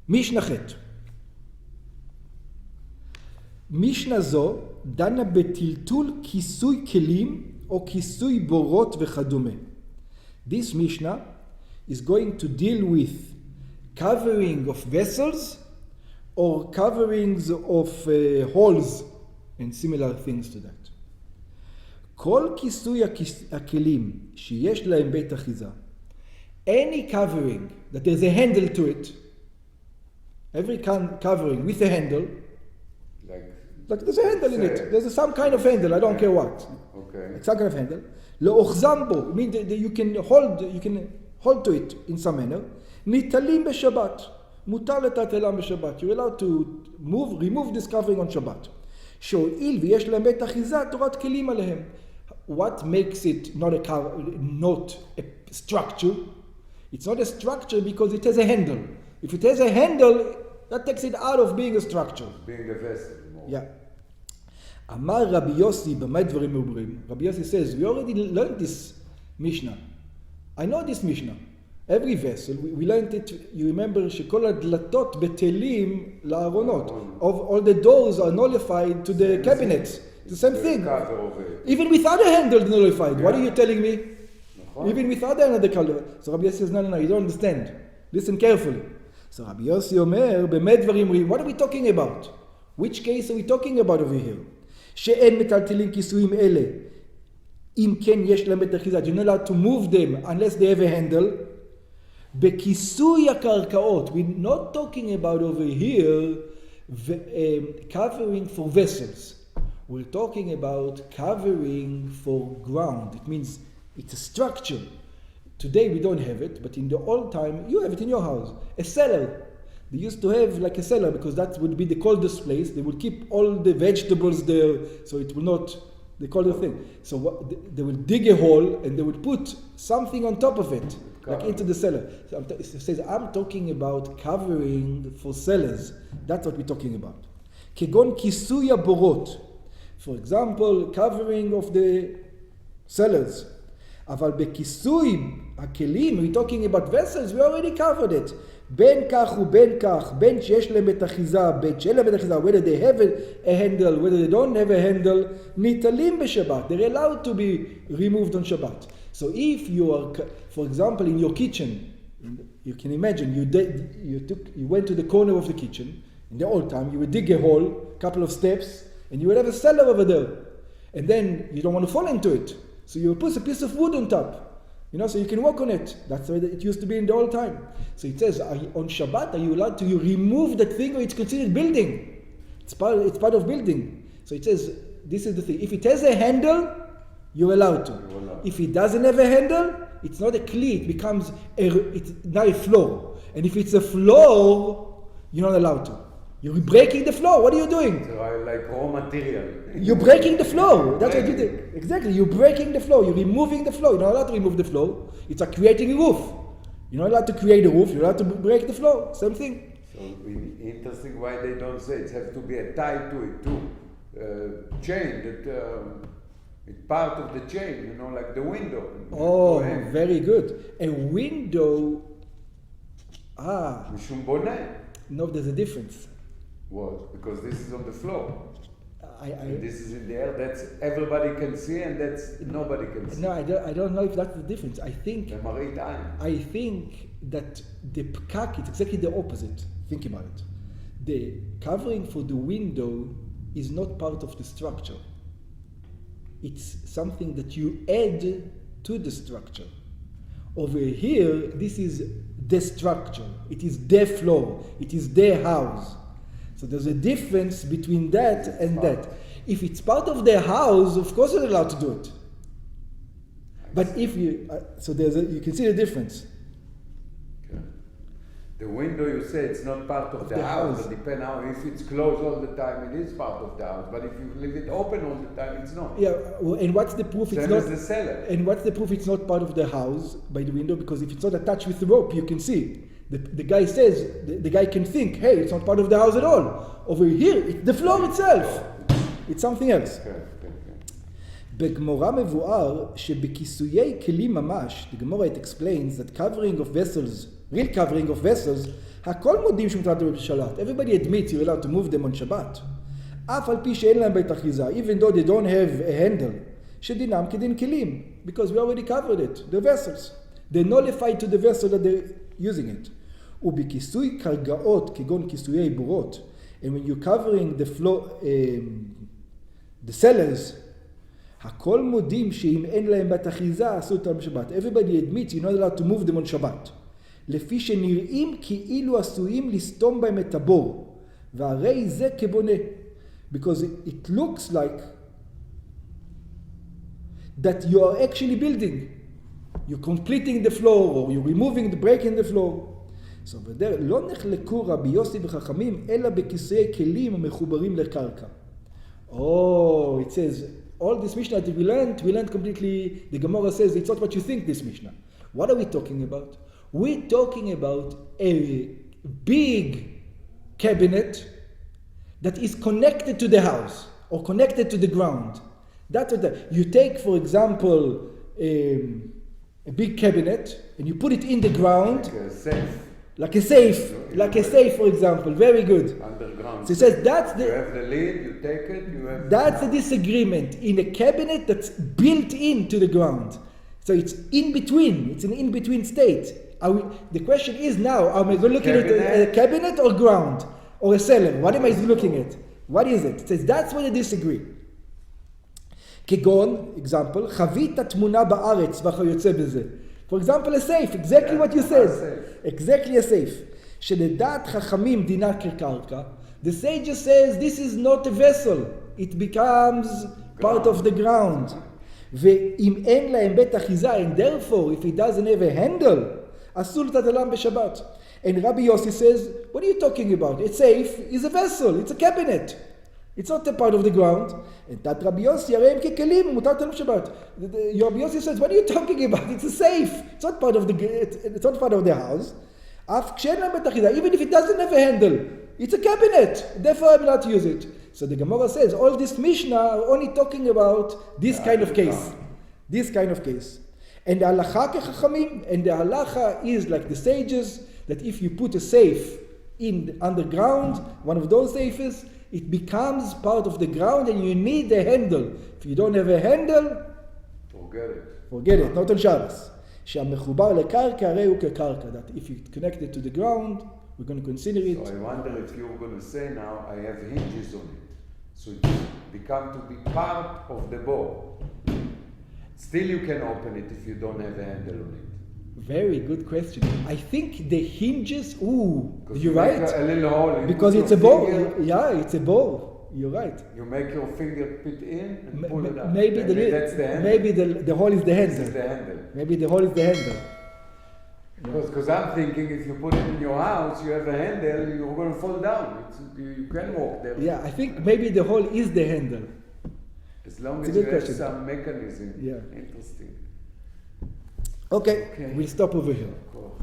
משנה ח' משנה זו דנה בטלטול כיסוי כלים או כיסוי בורות וכדומה. This Mishnah is going to deal with covering of vessels or coverings of holes and similar things to that. כל כיסוי הכלים שיש להם בית אחיזה, any covering that there's a handle to it, every covering with a handle, like there's a handle in it, there's some kind of handle, I don't care what. Okay. Like some kind of handle. לאוחזם בו, means that you can hold to it in some manner. ניטלים בשבת. מותר לטלטלם בשבת. You're allowed to remove this covering on Shabbat. שהואיל ויש להם בית אחיזה, תורת כלים עליהם. What makes it not a structure? It's not a structure because it has a handle. If it has a handle, that takes it out of being a structure. Being a vessel. Yeah. אמר רבי יוסי, במה דברים מעוברים? רבי יוסי says, we already learned this Mishnah. I know this Mishnah. Every vessel, we learned it, you remember שכל הדלתות בטלים לארונות. All the doors are nullified to the cabinets. The same thing. Even without a handle nullified. Yeah. What are you telling me? Even without a handle. So Rabbi Yossi says, no, you don't understand. Listen carefully. So Rabbi Yossi אומר, במה דברים אומרים? What are we talking about? Which case are we talking about over here? שאין מטלטלים כיסויים אלה. אם כן יש להם בית אחיזה. You're not allowed to move them unless they have a handle. בכיסוי הקרקעות. We're not talking about over here covering for vessels. We're talking about covering for ground. It means it's a structure. Today we don't have it, but in the old time you have it in your house. A cellar. They used to have like a cellar because that would be the coldest place. They would keep all the vegetables there so it will not, they call the thing. So they would dig a hole and they would put something on top of it, like into the cellar. So it says, I'm talking about covering for cellars. That's what we're talking about. כגון כיסוי הבורות. For example, covering of the cellars. אבל בכיסוי הכלים, we're talking about vessels, we already covered it. בין כך ובין כך, בין שיש להם את אחיזה, בין שאין להם את אחיזה, whether they have a handle, whether they don't have a handle, ניטלים בשבת. They're allowed to be removed on Shabbat. So if you are, for example, in your kitchen, you can imagine, you went to the corner of the kitchen, in the old time, you would dig a hole, couple of steps, and you would have a cellar over there. And then you don't want to fall into it. So you put a piece of wood on top. So you can walk on it. That's the way that it used to be in the old time. So it says, on Shabbat, are you allowed to remove that thing or it's considered building? It's part of building. So it says, this is the thing. If it has a handle, you're allowed to. If it doesn't have a handle, it's not a kli. It becomes, it's not a floor. And if it's a floor, you're not allowed to. You're breaking the floor. What are you doing? So I like raw material. You're breaking the floor. That's what you do. Exactly. You're breaking the floor. You're removing the floor. You're not allowed to remove the floor. It's like creating a roof. You're not allowed to create a roof. You're allowed to break the floor. Same thing. So interesting why they don't say it has to be a tie to it too. Chain that it's part of the chain. Like the window. Oh, very good. A window. משום בונה. No, there's a difference. What? Because this is on the floor. And this is in the air. That's everybody can see, and that's nobody can see. No, I don't know if that's the difference. I think that the pkak is exactly the opposite. Think about it. The covering for the window is not part of the structure. It's something that you add to the structure. Over here, this is the structure. It is the floor. It is the house. So there's a difference between that and that. If it's part of the house, of course you're allowed to do it. But if you, you can see the difference. Okay. The window, you say it's not part of the house. It depends how, if it's closed all the time, it is part of the house. But if you leave it open all the time, it's not. Yeah, and what's the proof it's Same not? as the cellar. And what's the proof it's not part of the house by the window? Because if it's not attached with the rope, you can see. The guy says, the guy can think, hey, it's not part of the house at all. Over here, it's the floor itself. It's something else. בגמורה מבואר שבכיסויי כלים ממש, the Gemara it explains that covering of vessels, real covering of vessels, הכל מודים שמותר בשבת. Everybody admits you're allowed to move them on Shabbat. אף על פי שאין להם בית אחיזה, even though they don't have a handle, שדינם כדין כלים, because we already covered it, the vessels. They're nullified to the vessel that they're using it. ובכיסוי קרקעות, כגון כיסויי בורות, and when you're covering the floor, the cellars, הכל מודים שאם אין להם בית אחיזה, עשו אותם בשבת. Everybody admits you're not allowed to move them on Shabbat. לפי שנראים כאילו עשויים לסתום בהם את הבור, והרי זה כבונה. Because it looks like that you are actually building. You're completing the floor, or you're removing the break in the floor. So, לא נחלקו רבי יוסי וחכמים, אלא בכיסויי כלים המחוברים לקרקע. Oh, it says, all this Mishnah that we learned completely, the Gemara says, it's not what you think, this Mishnah. What are we talking about? We're talking about a big cabinet that is connected to the house, or connected to the ground. That's what you take, for example, a big cabinet, and you put it in the ground. Like a safe. Like a safe, for example. Very good. Underground. So it says that's the... You have the lid, you take it, you have... That's the disagreement. In a cabinet that's built into the ground. So it's in between. It's an in-between state. The question is now, are we looking at a cabinet or ground? Or a cellar? What am I looking at? What is it? It says that's where they disagree. כגון, example, חבית התמונה בארץ וכיוצא בזה. For example, a safe, exactly what you said. Exactly a safe. שלדעת חכמים דינה כקרקע. The sage says this is not a vessel. It becomes part of the ground. ואם אין להם בית אחיזה, and therefore, if it doesn't have a handle, אסור לטלטלם בשבת. And Rabbi Yossi says, what are you talking about? A safe is a vessel, it's a cabinet. It's not a part of the ground. And that Rabbi Yossi, הרי הם ככלים, מותר לטלטלם בשבת. Rabbi Yossi says, what are you talking about? It's a safe. It's not part of the house. אף כשאין להם בית אחיזה, even if it doesn't have a handle, it's a cabinet. Therefore, I'm allowed to use it. So the Gemara says, all this Mishnah are only talking about this kind of case. This kind of case. And the halacha kechachamim, and the halacha is like the sages, that if you put a safe in underground, one of those safes, it becomes part of the ground and you need a handle. If you don't have a handle, forget it, not on Shabbos. שהמחובר לקרקע הרי הוא כקרקע. That if you connect it to the ground, we're going to consider it. So I wonder if you're going to say now, I have hinges on it. So it become to be part of the bow. Still you can open it if you don't have a handle on it. Very good question. I think the hinges, you're right. A little hole. Because it's a bow. Yeah, it's a bow. You're right. You make your finger put in and pull it out. Maybe that's the handle. Maybe the hole is the handle. This is the handle. Maybe the hole is the handle. Because I'm thinking if you put it in your house, you have a handle, you're going to fall down. You can walk there. Yeah, I think maybe the hole is the handle. As long as you have some mechanism. Yeah. Interesting. Okay, we'll stop over here.